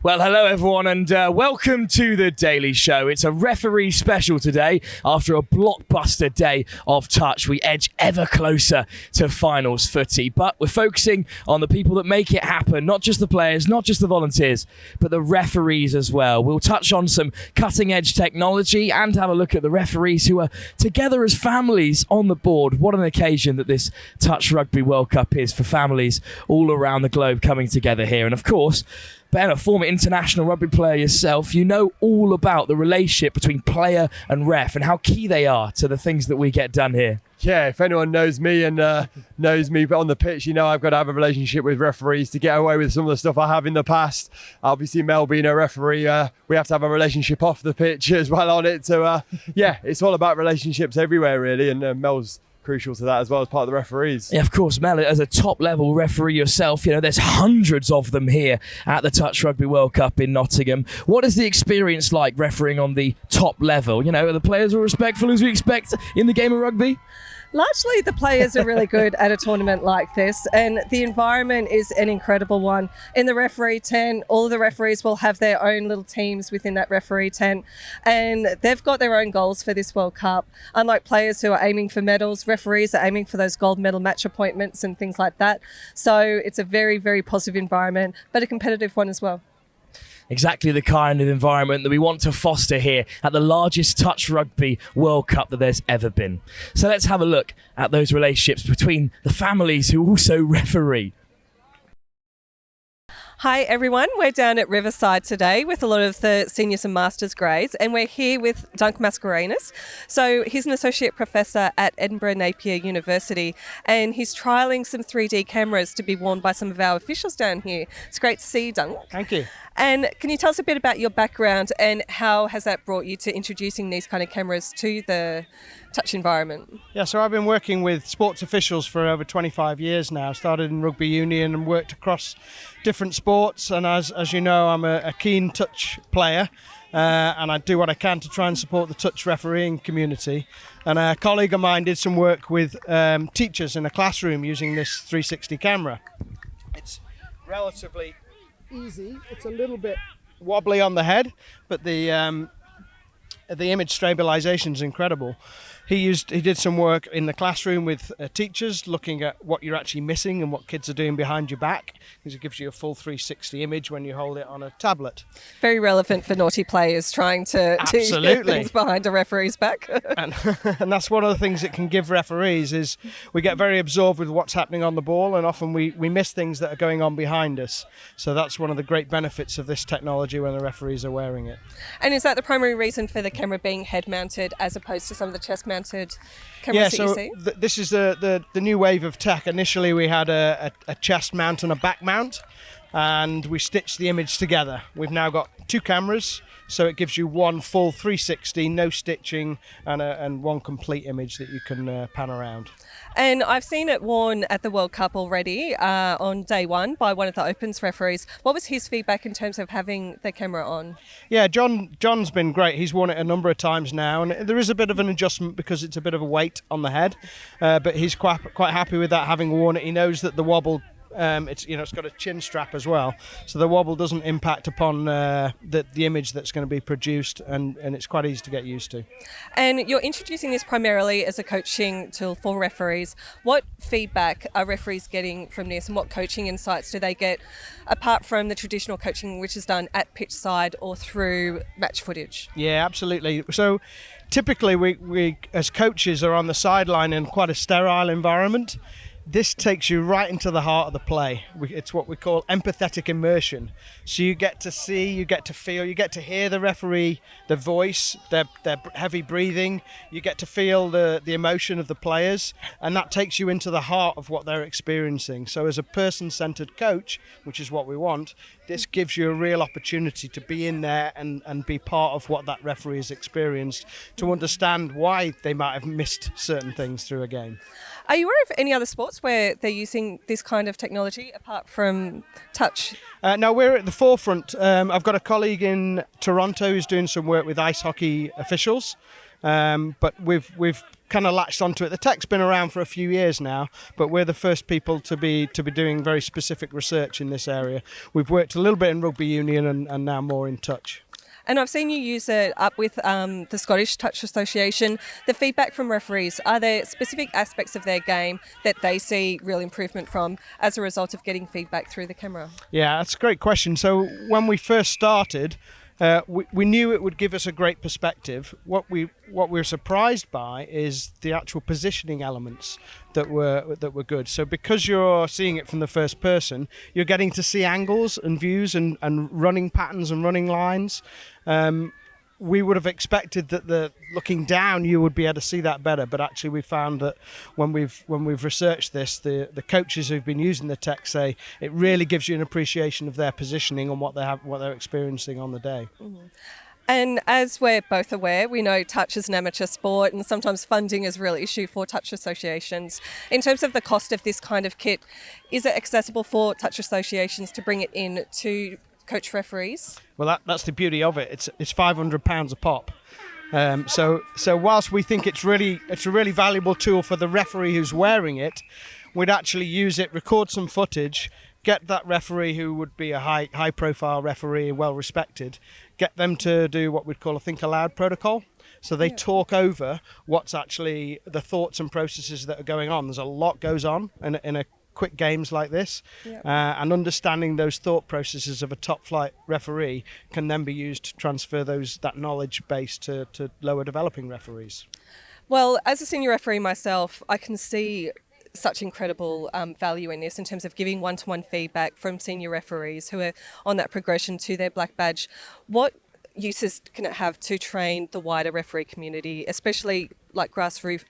Well, hello everyone, and welcome to the Daily Show. It's a referee special today. After a blockbuster day of touch, we edge ever closer to finals footy. But we're focusing on the people that make it happen, not just the players, not just the volunteers, but the referees as well. We'll touch on some cutting-edge technology and have a look at the referees who are together as families on the board. What an occasion that this Touch Rugby World Cup is for families all around the globe coming together here. And of course, Ben, a former international rugby player yourself, you know all about the relationship between player and ref and how key they are to the things that we get done here. Yeah, if anyone knows me and knows me on the pitch, you know I've got to have a relationship with referees to get away with some of the stuff I have in the past. Obviously, Mel being a referee, we have to have a relationship off the pitch as well on it. So, yeah, it's all about relationships everywhere, really, and Mel's crucial to that as well as part of the referees. Yeah, of course, Mel, as a top-level referee yourself, you know, there's hundreds of them here at the Touch Rugby World Cup in Nottingham. What is the experience like refereeing on the top level? You know, are the players as respectful as we expect in the game of rugby? Largely, the players are really good at a tournament like this, and the environment is an incredible one. In the referee tent, all of the referees will have their own little teams within that referee tent, and they've got their own goals for this World Cup. Unlike players who are aiming for medals, referees are aiming for those gold medal match appointments and things like that. So it's a very, very positive environment, but a competitive one as well. Exactly the kind of environment that we want to foster here at the largest Touch Rugby World Cup that there's ever been. So let's have a look at those relationships between the families who also referee. Hi everyone, we're down at Riverside today with a lot of the seniors and masters grades, and we're here with Dunk Mascarenas. So he's an associate professor at Edinburgh Napier University, and he's trialling some 3D cameras to be worn by some of our officials down here. It's great to see you, Dunk. Thank you. And can you tell us a bit about your background and how has that brought you to introducing these kind of cameras to the touch environment? Yeah, so I've been working with sports officials for over 25 years now. Started in rugby union and worked across different sports. And as you know, I'm a keen touch player. And I do what I can to try and support the touch refereeing community. And a colleague of mine did some work with teachers in a classroom using this 360 camera. It's relatively easy. It's a little bit wobbly on the head, but the image stabilization is incredible. He did some work in the classroom with teachers, looking at what you're actually missing and what kids are doing behind your back, because it gives you a full 360 image when you hold it on a tablet. Very relevant for naughty players trying to do things behind a referee's back. and that's one of the things that can give referees is we get very absorbed with what's happening on the ball, and often we miss things that are going on behind us. So that's one of the great benefits of this technology when the referees are wearing it. And is that the primary reason for the camera being head mounted as opposed to some of the chest mounted cameras that you see? This is the new wave of tech. Initially we had a chest mount and a back mount, and we stitched the image together. We've now got two cameras, so it gives you one full 360, no stitching, and one complete image that you can pan around. And I've seen it worn at the World Cup already on day one by one of the Opens referees. What was his feedback in terms of having the camera on? Yeah, John's been great. He's worn it a number of times now, and there is a bit of an adjustment because it's a bit of a weight on the head, but he's quite happy with that, having worn it. He knows that the wobble, it's got a chin strap as well, so the wobble doesn't impact upon the image that's going to be produced, and it's quite easy to get used to. And you're introducing this primarily as a coaching tool for referees. What feedback are referees getting from this, and what coaching insights do they get apart from the traditional coaching which is done at pitch side or through match footage? Yeah, absolutely. So typically we as coaches are on the sideline in quite a sterile environment. This takes you right into the heart of the play. It's what we call empathetic immersion. So you get to see, you get to feel, you get to hear the referee, the voice, their heavy breathing. You get to feel the emotion of the players, and that takes you into the heart of what they're experiencing. So as a person-centered coach, which is what we want, this gives you a real opportunity to be in there and be part of what that referee has experienced, to understand why they might have missed certain things through a game. Are you aware of any other sports where they're using this kind of technology apart from touch? No, we're at the forefront. I've got a colleague in Toronto who's doing some work with ice hockey officials, but we've kind of latched onto it. The tech's been around for a few years now, but we're the first people to be doing very specific research in this area. We've worked a little bit in rugby union and now more in touch. And I've seen you use it up with the Scottish Touch Association. The feedback from referees, are there specific aspects of their game that they see real improvement from as a result of getting feedback through the camera? Yeah, that's a great question. So when we first started, we knew it would give us a great perspective. What we're surprised by is the actual positioning elements that were good. So because you're seeing it from the first person, you're getting to see angles and views and running patterns and running lines. We would have expected that looking down you would be able to see that better, but actually we found that when we've researched this, the coaches who've been using the tech say it really gives you an appreciation of their positioning and what they're experiencing on the day. Mm-hmm. And as we're both aware, we know touch is an amateur sport and sometimes funding is a real issue for touch associations. In terms of the cost of this kind of kit, is it accessible for touch associations to bring it in to coach referees? Well, that's the beauty of it. It's £500 a pop. So whilst we think it's a really valuable tool for the referee who's wearing it, we'd actually use it, record some footage, get that referee who would be a high profile referee, well respected, get them to do what we'd call a think aloud protocol. So they talk over what's actually the thoughts and processes that are going on. There's a lot goes on in a quick games like this, and understanding those thought processes of a top flight referee can then be used to transfer that knowledge base to lower developing referees. Well, as a senior referee myself, I can see such incredible value in this in terms of giving one-to-one feedback from senior referees who are on that progression to their black badge. What uses can it have to train the wider referee community, especially like grassroots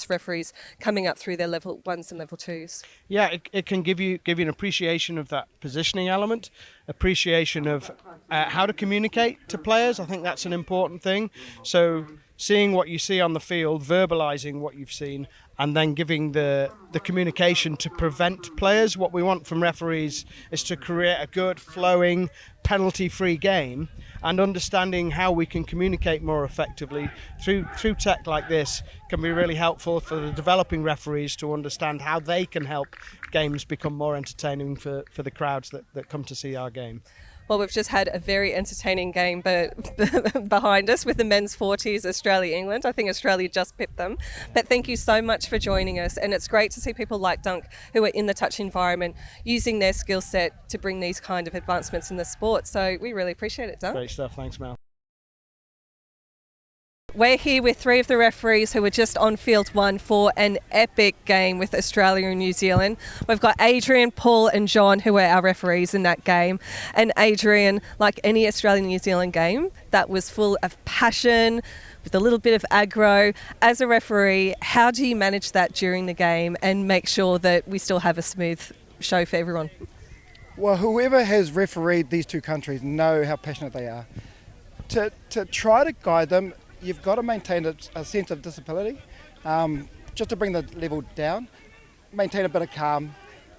referees coming up through their level 1s and level 2s? Yeah, it can give you an appreciation of that positioning element, appreciation of how to communicate to players. I think that's an important thing. So seeing what you see on the field, verbalizing what you've seen, and then giving the communication to prevent players. What we want from referees is to create a good, flowing, penalty-free game, and understanding how we can communicate more effectively through tech like this can be really helpful for the developing referees to understand how they can help games become more entertaining for the crowds that come to see our game. Well, we've just had a very entertaining game behind us with the men's 40s, Australia-England. I think Australia just pipped them. But thank you so much for joining us. And it's great to see people like Dunk who are in the touch environment using their skill set to bring these kind of advancements in the sport. So we really appreciate it, Dunk. Great stuff. Thanks, Mel. We're here with 3 of the referees who were just on field 1 for an epic game with Australia and New Zealand. We've got Adrian, Paul and John who were our referees in that game. And Adrian, like any Australian-New Zealand game, that was full of passion, with a little bit of aggro. As a referee, how do you manage that during the game and make sure that we still have a smooth show for everyone? Well, whoever has refereed these two countries know how passionate they are. To try to guide them, you've got to maintain a sense of disciplinary, just to bring the level down, maintain a bit of calm,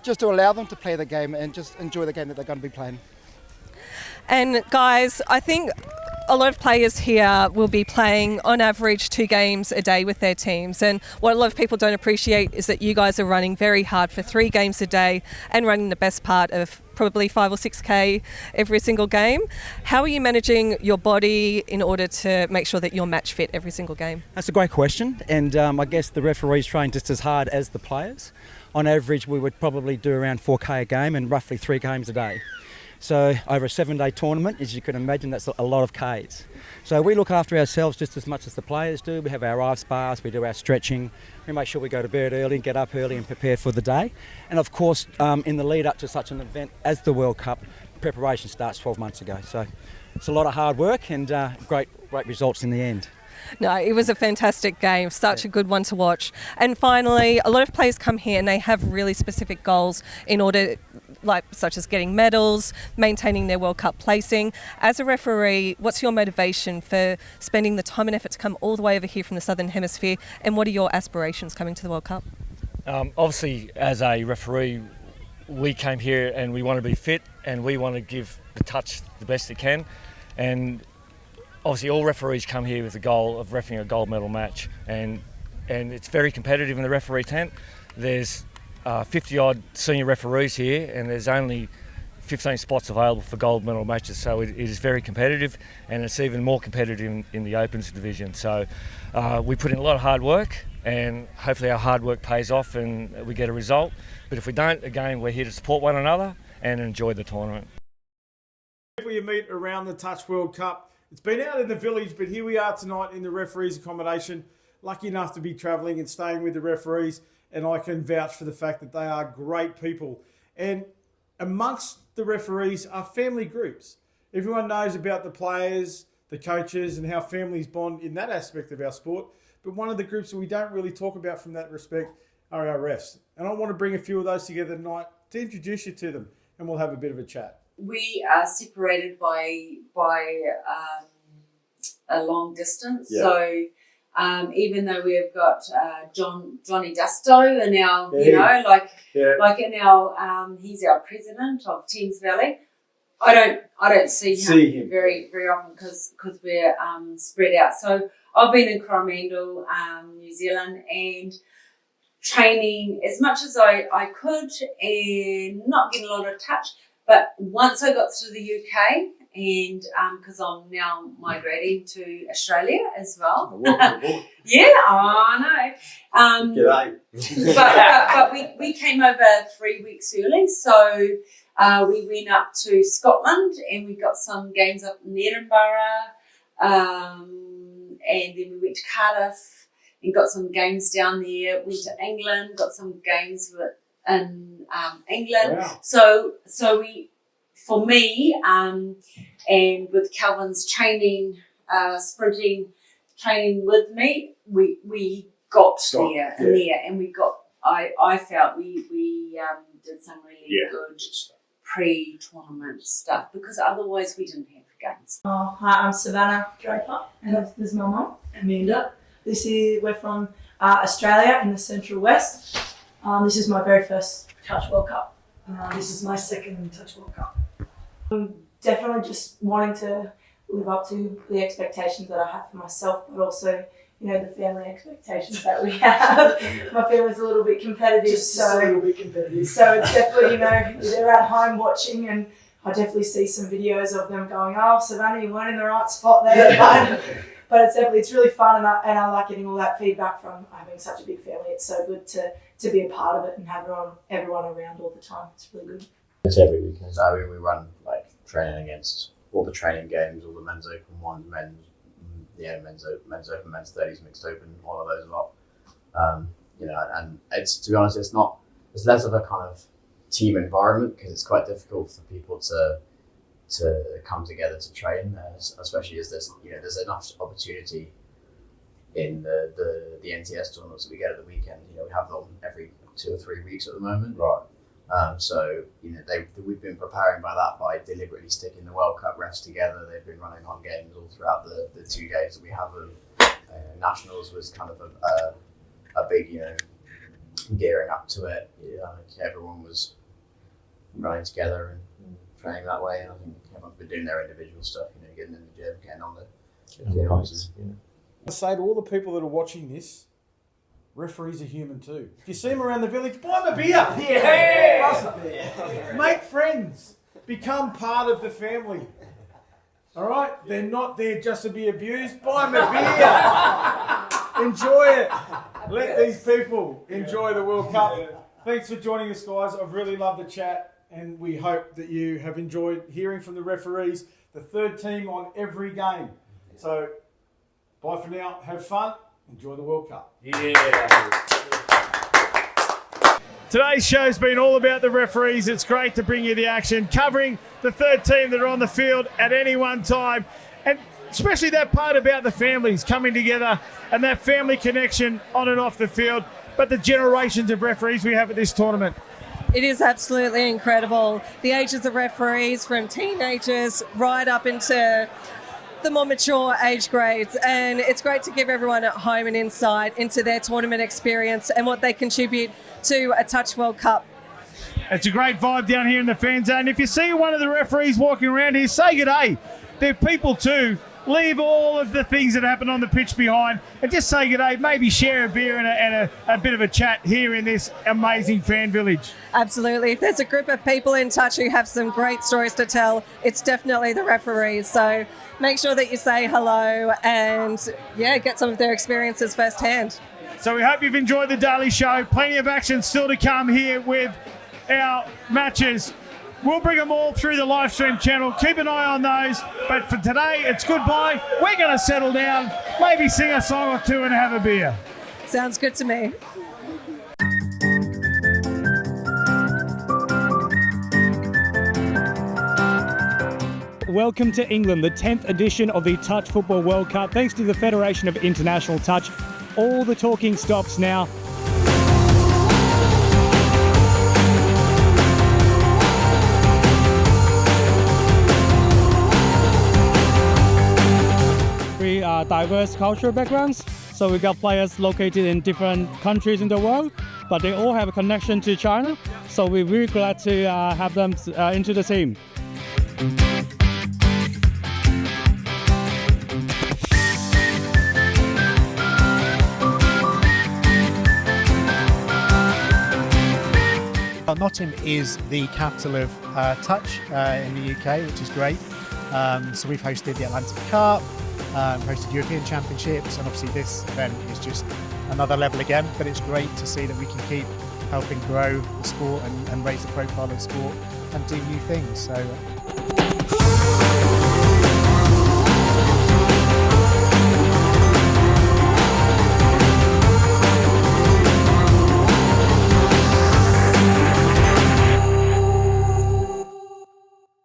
just to allow them to play the game and just enjoy the game that they're going to be playing. And guys, I think a lot of players here will be playing on average 2 games a day with their teams, and what a lot of people don't appreciate is that you guys are running very hard for 3 games a day and running the best part of probably 5 or 6k every single game. How are you managing your body in order to make sure that you're match fit every single game? That's a great question, and I guess the referees train just as hard as the players. On average we would probably do around 4k a game and roughly 3 games a day. So over a 7-day tournament, as you can imagine, that's a lot of Ks. So we look after ourselves just as much as the players do. We have our ice baths, we do our stretching, we make sure we go to bed early and get up early and prepare for the day. And of course, in the lead up to such an event as the World Cup, preparation starts 12 months ago. So it's a lot of hard work and great results in the end. No, it was a fantastic game, such a good one to watch. And finally, a lot of players come here and they have really specific goals in order, such as getting medals, maintaining their World Cup placing. As a referee, what's your motivation for spending the time and effort to come all the way over here from the Southern Hemisphere, and what are your aspirations coming to the World Cup? Obviously, as a referee, we came here and we want to be fit and we want to give the touch the best it can. And obviously, all referees come here with the goal of refereeing a gold medal match. And it's very competitive in the referee tent. There's 50-odd senior referees here and there's only 15 spots available for gold medal matches, so it is very competitive, and it's even more competitive in the Opens division. So we put in a lot of hard work, and hopefully our hard work pays off and we get a result. But if we don't, again, we're here to support one another and enjoy the tournament. People you meet around the Touch World Cup. It's been out in the village, but here we are tonight in the referees' accommodation. Lucky enough to be travelling and staying with the referees, and I can vouch for the fact that they are great people. And amongst the referees are family groups. Everyone knows about the players, the coaches, and how families bond in that aspect of our sport. But one of the groups that we don't really talk about from that respect are our refs. And I want to bring a few of those together tonight to introduce you to them, and we'll have a bit of a chat. We are separated by a long distance. Yeah. So even though we've got Johnny Dusto in our, in our, he's our president of Thames Valley. I don't see him very often because we're spread out. So I've been in Coromandel, New Zealand, and training as much as I could and not getting a lot of touch. But once I got to the UK, and because I'm now migrating to Australia as well. Yeah, I know. But we came over 3 weeks early, so we went up to Scotland and we got some games up in Edinburgh, and then we went to Cardiff and got some games down there. Went to England, got some games in England. Wow. So we. For me, and with Calvin's training, sprinting training with me, we got there, and we got. I felt we did some really good pre-tournament stuff because otherwise we didn't have games. Hi, I'm Savannah Draper, and this is my mum, Amanda. We're from Australia in the Central West. This is my very first Touch World Cup. This is my second Touch World Cup. I'm definitely just wanting to live up to the expectations that I have for myself, but also, the family expectations that we have. My family's a little bit competitive, so it's definitely, they're at home watching, and I definitely see some videos of them going, "Oh, Savannah, you weren't in the right spot there." But it's really fun, and I like getting all that feedback from having such a big family. It's so good to be a part of it and have everyone around all the time. It's really good. It's every weekend. We run training against all the training games, all the men's open ones, men's open, men's 30s, mixed open, all of those lot. And it's, to be honest, it's less of a kind of team environment because it's quite difficult for people to come together to train, especially as there's enough opportunity in the NTS tournaments that we get at the weekend. We have them every 2 or 3 weeks at the moment. Right. So we've been preparing by deliberately sticking the World Cup refs together. They've been running on games all throughout the 2 days that we have them. Nationals was kind of a big, gearing up to it. Everyone was running together and training that way. And I think everyone's been doing their individual stuff, getting in the gym, getting on the horses. I say to all the people that are watching this, referees are human too. If you see them around the village, buy them a beer. Yeah. Make friends. Become part of the family. All right? They're not there just to be abused. Buy them a beer. Enjoy it. Let these people enjoy the World Cup. Thanks for joining us, guys. I've really loved the chat, and we hope that you have enjoyed hearing from the referees, the third team on every game. So, bye for now. Have fun. Enjoy the World Cup. Yeah. Today's show's been all about the referees. It's great to bring you the action, covering the third team that are on the field at any one time. And especially that part about the families coming together and that family connection on and off the field, but the generations of referees we have at this tournament. It is absolutely incredible. The ages of referees from teenagers right up into the more mature age grades, and it's great to give everyone at home an insight into their tournament experience and what they contribute to a Touch World Cup. It's a great vibe down here in the fan zone. If you see one of the referees walking around here, say good day. They're people too. Leave all of the things that happen on the pitch behind and just say good day. Maybe share a beer and a bit of a chat here in this amazing fan village. Absolutely. If there's a group of people in touch who have some great stories to tell, it's definitely the referees. So make sure that you say hello and, yeah, get some of their experiences firsthand. So we hope you've enjoyed the Daily Show. Plenty of action still to come here with our matches. We'll bring them all through the live stream channel. Keep an eye on those. But for today, it's goodbye. We're going to settle down, maybe sing a song or two and have a beer. Sounds good to me. Welcome to England, the 10th edition of the Touch Football World Cup. Thanks to the Federation of International Touch, all the talking stops now. We are diverse cultural backgrounds, so we got players located in different countries in the world, but they all have a connection to China, so we're really glad to have them into the team. Nottingham is the capital of touch in the UK, which is great. So we've hosted the Atlantic Cup, hosted European Championships, and obviously this event is just another level again, but it's great to see that we can keep helping grow the sport and raise the profile of the sport and do new things. So.